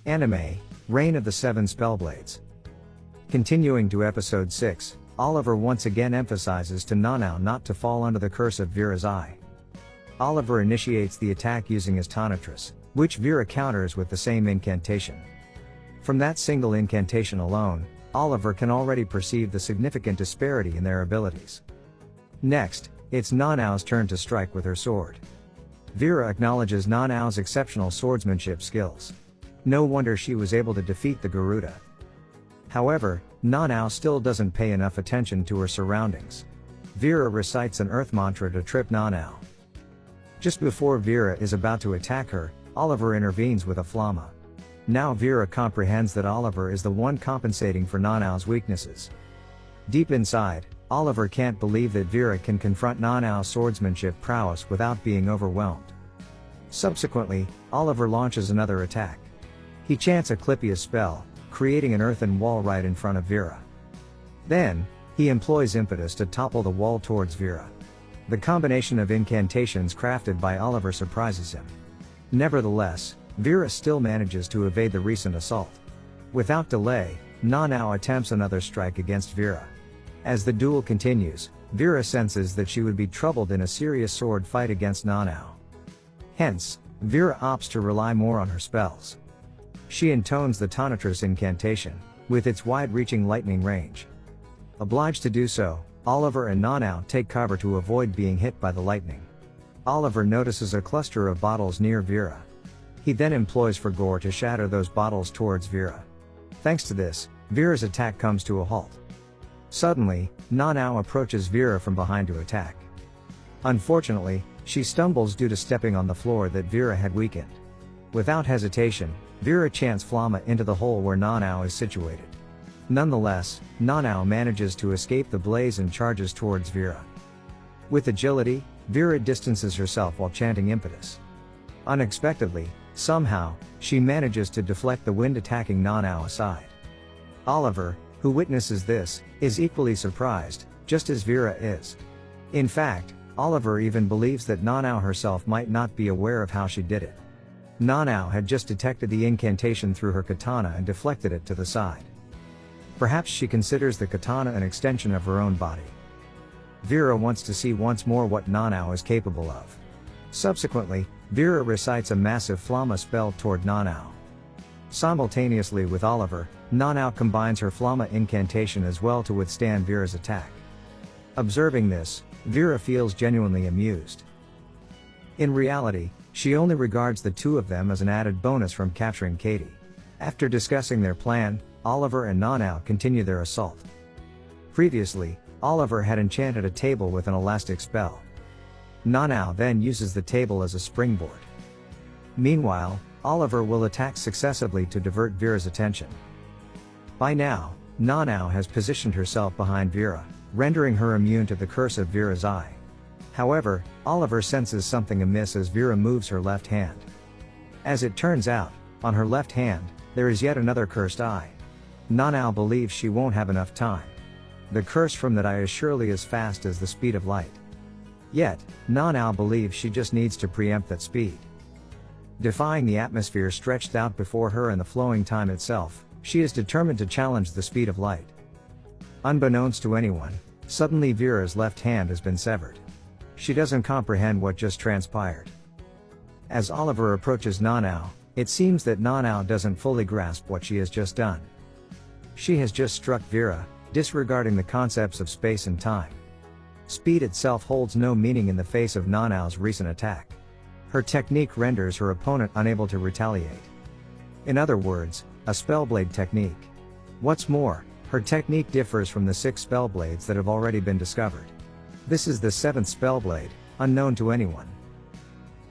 Anime, Reign of the Seven Spellblades. Continuing to episode 6, Oliver once again emphasizes to Nanao not to fall under the curse of Vera's eye. Oliver initiates the attack using his Tonitrus, which Vera counters with the same incantation. From that single incantation alone, Oliver can already perceive the significant disparity in their abilities. Next, it's Nanao's turn to strike with her sword. Vera acknowledges Nanao's exceptional swordsmanship skills. No wonder she was able to defeat the Garuda. However, Nanao still doesn't pay enough attention to her surroundings. Vera recites an earth mantra to trip Nanao. Just before Vera is about to attack her, Oliver intervenes with a flamma. Now Vera comprehends that Oliver is the one compensating for Nanao's weaknesses. Deep inside, Oliver can't believe that Vera can confront Nanao's swordsmanship prowess without being overwhelmed. Subsequently, Oliver launches another attack. He chants a Clippia's spell, creating an earthen wall right in front of Vera. Then, he employs impetus to topple the wall towards Vera. The combination of incantations crafted by Oliver surprises him. Nevertheless, Vera still manages to evade the recent assault. Without delay, Nanao attempts another strike against Vera. As the duel continues, Vera senses that she would be troubled in a serious sword fight against Nanao. Hence, Vera opts to rely more on her spells. She intones the Tonitrus incantation, with its wide-reaching lightning range. Obliged to do so, Oliver and Nanao take cover to avoid being hit by the lightning. Oliver notices a cluster of bottles near Vera. He then employs Frigor to shatter those bottles towards Vera. Thanks to this, Vera's attack comes to a halt. Suddenly, Nanao approaches Vera from behind to attack. Unfortunately, she stumbles due to stepping on the floor that Vera had weakened. Without hesitation, Vera chants Flamma into the hole where Nanao is situated. Nonetheless, Nanao manages to escape the blaze and charges towards Vera. With agility, Vera distances herself while chanting impetus. Unexpectedly, somehow, she manages to deflect the wind attacking Nanao aside. Oliver, who witnesses this, is equally surprised, just as Vera is. In fact, Oliver even believes that Nanao herself might not be aware of how she did it. Nanao had just detected the incantation through her katana and deflected it to the side. Perhaps she considers the katana an extension of her own body. Vera wants to see once more what Nanao is capable of. Subsequently, Vera recites a massive Flamma spell toward Nanao. Simultaneously with Oliver, Nanao combines her Flamma incantation as well to withstand Vera's attack. Observing this, Vera feels genuinely amused. In reality, she only regards the two of them as an added bonus from capturing Katie. After discussing their plan, Oliver and Nanao continue their assault. Previously, Oliver had enchanted a table with an elastic spell. Nanao then uses the table as a springboard. Meanwhile, Oliver will attack successively to divert Vera's attention. By now, Nanao has positioned herself behind Vera, rendering her immune to the curse of Vera's eye. However, Oliver senses something amiss as Vera moves her left hand. As it turns out, on her left hand, there is yet another cursed eye. Nanao believes she won't have enough time. The curse from that eye is surely as fast as the speed of light. Yet, Nanao believes she just needs to preempt that speed. Defying the atmosphere stretched out before her and the flowing time itself, she is determined to challenge the speed of light. Unbeknownst to anyone, suddenly Vera's left hand has been severed. She doesn't comprehend what just transpired. As Oliver approaches Nanao, it seems that Nanao doesn't fully grasp what she has just done. She has just struck Vera, disregarding the concepts of space and time. Speed itself holds no meaning in the face of Nanao's recent attack. Her technique renders her opponent unable to retaliate. In other words, a spellblade technique. What's more, her technique differs from the 6 spellblades that have already been discovered. This is the 7th spellblade, unknown to anyone.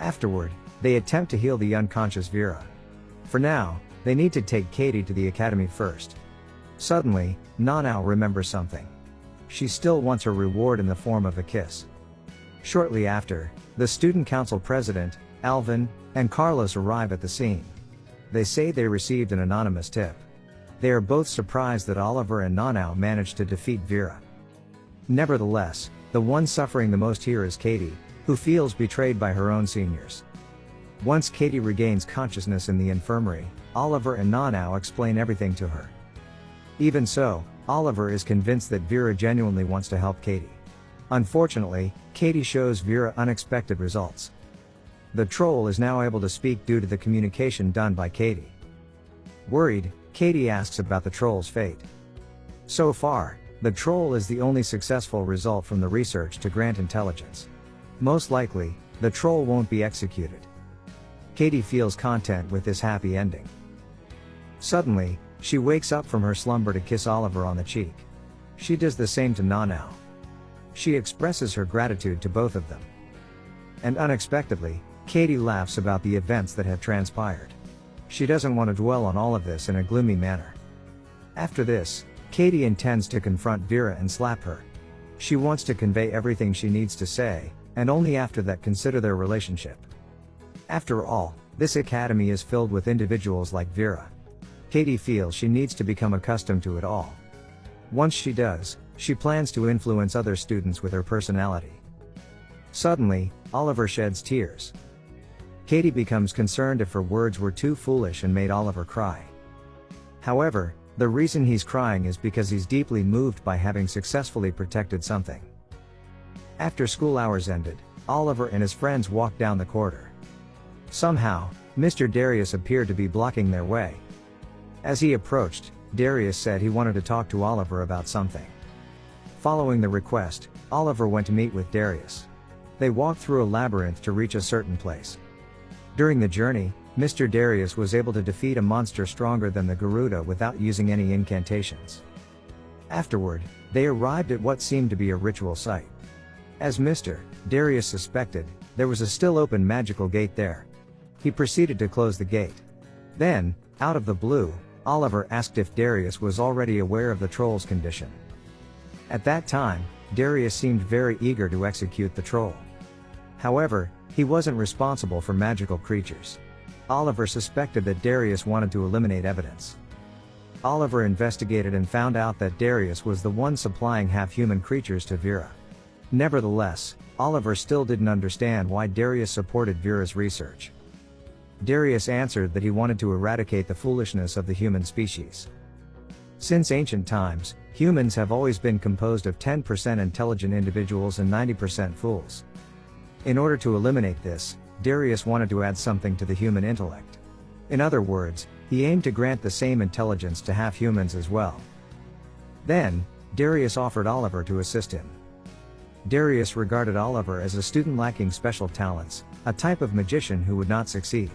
Afterward, they attempt to heal the unconscious Vera. For now, they need to take Katie to the academy first. Suddenly, Nanao remembers something. She still wants her reward in the form of a kiss. Shortly after, the student council president, Alvin, and Carlos arrive at the scene. They say they received an anonymous tip. They are both surprised that Oliver and Nanao managed to defeat Vera. Nevertheless, the one suffering the most here is Katie, who feels betrayed by her own seniors. Once Katie regains consciousness in the infirmary, Oliver and Nanau explain everything to her. Even so, Oliver is convinced that Vera genuinely wants to help Katie. Unfortunately, Katie shows Vera unexpected results. The troll is now able to speak due to the communication done by Katie. Worried, Katie asks about the troll's fate. So far, the troll is the only successful result from the research to grant intelligence. Most likely, the troll won't be executed. Katie feels content with this happy ending. Suddenly, she wakes up from her slumber to kiss Oliver on the cheek. She does the same to Nanau. She expresses her gratitude to both of them. And unexpectedly, Katie laughs about the events that have transpired. She doesn't want to dwell on all of this in a gloomy manner. After this, Katie intends to confront Vera and slap her. She wants to convey everything she needs to say, and only after that consider their relationship. After all, this academy is filled with individuals like Vera. Katie feels she needs to become accustomed to it all. Once she does, she plans to influence other students with her personality. Suddenly, Oliver sheds tears. Katie becomes concerned if her words were too foolish and made Oliver cry. However, the reason he's crying is because he's deeply moved by having successfully protected something. After school hours ended, Oliver and his friends walked down the corridor. Somehow, Mr. Darius appeared to be blocking their way. As he approached, Darius said he wanted to talk to Oliver about something. Following the request, Oliver went to meet with Darius. They walked through a labyrinth to reach a certain place. During the journey, Mr. Darius was able to defeat a monster stronger than the Garuda without using any incantations. Afterward, they arrived at what seemed to be a ritual site. As Mr. Darius suspected, there was a still open magical gate there. He proceeded to close the gate. Then, out of the blue, Oliver asked if Darius was already aware of the troll's condition. At that time, Darius seemed very eager to execute the troll. However, he wasn't responsible for magical creatures. Oliver suspected that Darius wanted to eliminate evidence. Oliver investigated and found out that Darius was the one supplying half-human creatures to Vera. Nevertheless, Oliver still didn't understand why Darius supported Vera's research. Darius answered that he wanted to eradicate the foolishness of the human species. Since ancient times, humans have always been composed of 10% intelligent individuals and 90% fools. In order to eliminate this, Darius wanted to add something to the human intellect. In other words, he aimed to grant the same intelligence to half-humans as well. Then, Darius offered Oliver to assist him. Darius regarded Oliver as a student lacking special talents, a type of magician who would not succeed.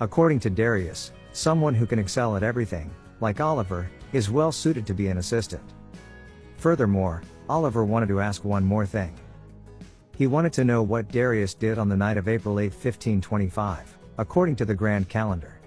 According to Darius, someone who can excel at everything, like Oliver, is well suited to be an assistant. Furthermore, Oliver wanted to ask one more thing. He wanted to know what Darius did on the night of April 8, 1525, according to the grand calendar.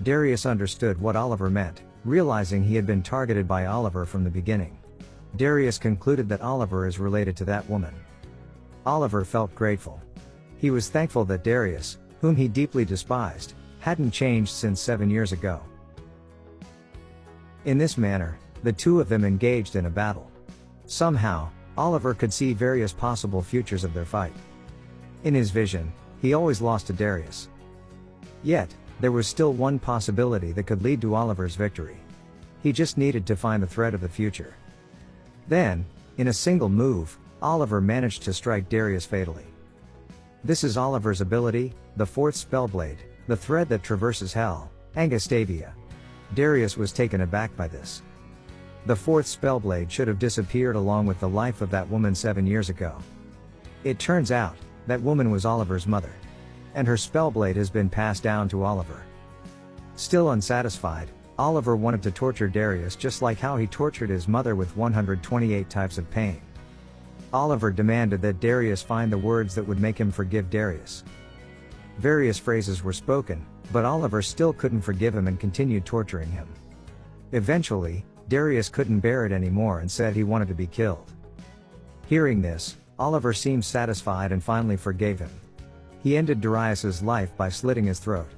Darius understood what Oliver meant, realizing he had been targeted by Oliver from the beginning. Darius concluded that Oliver is related to that woman. Oliver felt grateful. He was thankful that Darius, whom he deeply despised, hadn't changed since 7 years ago. In this manner, the two of them engaged in a battle. Somehow, Oliver could see various possible futures of their fight. In his vision, he always lost to Darius. Yet, there was still one possibility that could lead to Oliver's victory. He just needed to find the thread of the future. Then, in a single move, Oliver managed to strike Darius fatally. This is Oliver's ability, the fourth Spellblade, the thread that traverses hell, Angustavia. Darius was taken aback by this. The fourth Spellblade should have disappeared along with the life of that woman 7 years ago. It turns out, that woman was Oliver's mother. And her Spellblade has been passed down to Oliver. Still unsatisfied, Oliver wanted to torture Darius just like how he tortured his mother with 128 types of pain. Oliver demanded that Darius find the words that would make him forgive Darius. Various phrases were spoken, but Oliver still couldn't forgive him and continued torturing him. Eventually, Darius couldn't bear it anymore and said he wanted to be killed. Hearing this, Oliver seemed satisfied and finally forgave him. He ended Darius's life by slitting his throat.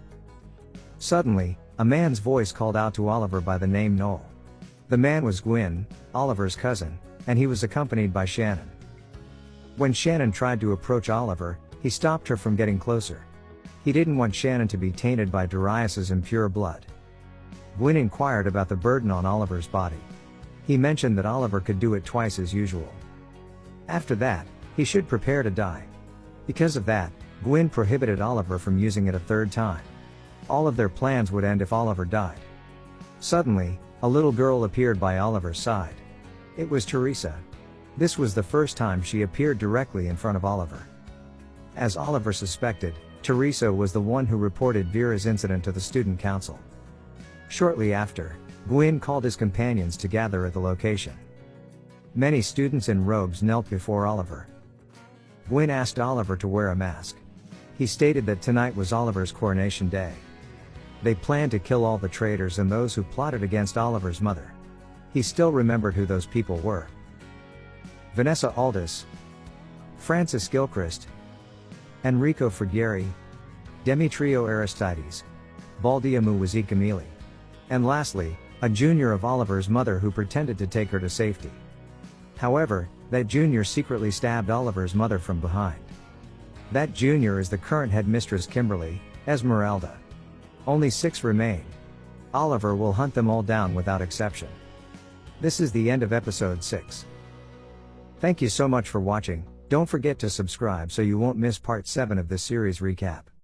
Suddenly, a man's voice called out to Oliver by the name Noel. The man was Gwyn, Oliver's cousin, and he was accompanied by Shannon. When Shannon tried to approach Oliver, he stopped her from getting closer. He didn't want Shannon to be tainted by Darius's impure blood. Gwyn inquired about the burden on Oliver's body. He mentioned that Oliver could do it twice as usual. After that, he should prepare to die. Because of that, Gwyn prohibited Oliver from using it a third time. All of their plans would end if Oliver died. Suddenly, a little girl appeared by Oliver's side. It was Teresa. This was the first time she appeared directly in front of Oliver. As Oliver suspected, Teresa was the one who reported Vera's incident to the student council. Shortly after, Gwyn called his companions to gather at the location. Many students in robes knelt before Oliver. Gwyn asked Oliver to wear a mask. He stated that tonight was Oliver's coronation day. They planned to kill all the traitors and those who plotted against Oliver's mother. He still remembered who those people were. Vanessa Aldis, Francis Gilchrist, Enrico Frigieri, Demetrio Aristides, Baldiamu Wazikamili, and lastly, a junior of Oliver's mother who pretended to take her to safety. However, that junior secretly stabbed Oliver's mother from behind. That junior is the current headmistress Kimberly, Esmeralda. Only 6 remain. Oliver will hunt them all down without exception. This is the end of episode 6. Thank you so much for watching. Don't forget to subscribe so you won't miss part 7 of this series recap.